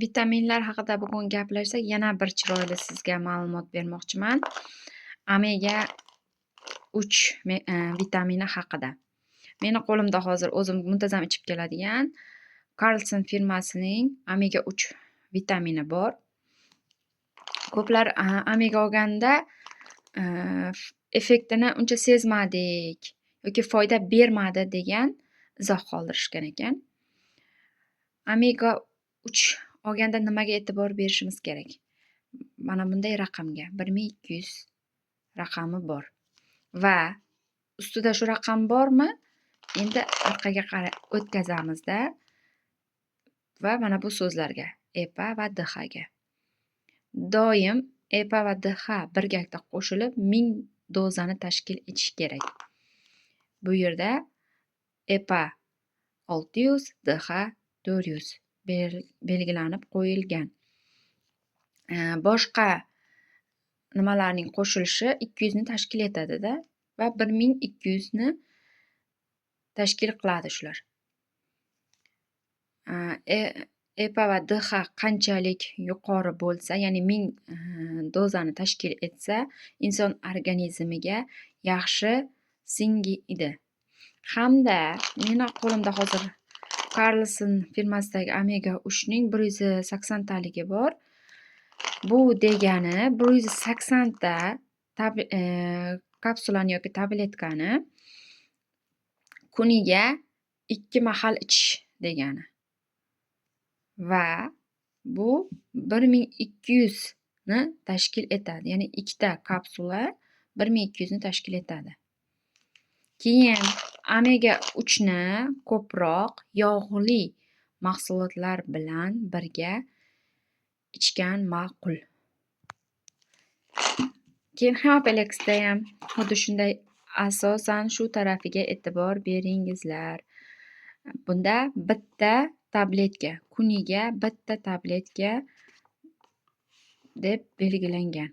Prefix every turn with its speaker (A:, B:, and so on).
A: Vitaminlar haqida bugun gaplashsak, yana bir chiroyli sizga ma'lumot bermoqchiman. Omega 3 vitamini haqida. Meni qo'limda hozir o'zim muntazam ichib keladigan Carlson firmasining omega 3 vitamini bor. Ko'plar omega olganda effektini uncha sezmadik yoki foyda bermadi degan izoh qoldirishgan ekan. Omega 3 olganda nimaga e'tibor berishimiz kerak? Mana bunday raqamga 1200 raqami bor va ustida shu raqam bormi? Endi orqaga qarab o'tkazamizda va mana bu so'zlarga EPA va DH ga. Doim EPA va DH birgalikda qo'shilib 1000 dozani tashkil etishi kerak. Bu yerda EPA 600, DH 400 belgilanib qo'yilgan. Boshqa nimalarning qo'shilishi 200 ni tashkil etadi-da va 1200 ni tashkil qiladi shular. EPA va DH qanchalik yuqori bo'lsa, ya'ni 1000 dozani tashkil etsa, inson organizmiga yaxshi singiydi. Hamda meni qo'limda hozir Carlson firmasidagi omega 3 ning 180 taligi bor. Bu degani 180 ta kapsulani yoki tabletkani kuniga 2 mahal ichish degani. Va bu 1200 ni tashkil etadi. Ya'ni ikkita kapsula 1200 ni tashkil etadi. Keyin omega 3 ni ko'proq yog'li mahsulotlar bilan birga ichgan ma'qul. Keyin Hemoplexda ham xuddi shunday, asosan shu tarafiga e'tibor beringizlar. Bunda bitta tabletka, kuniga bitta tabletka deb belgilangan.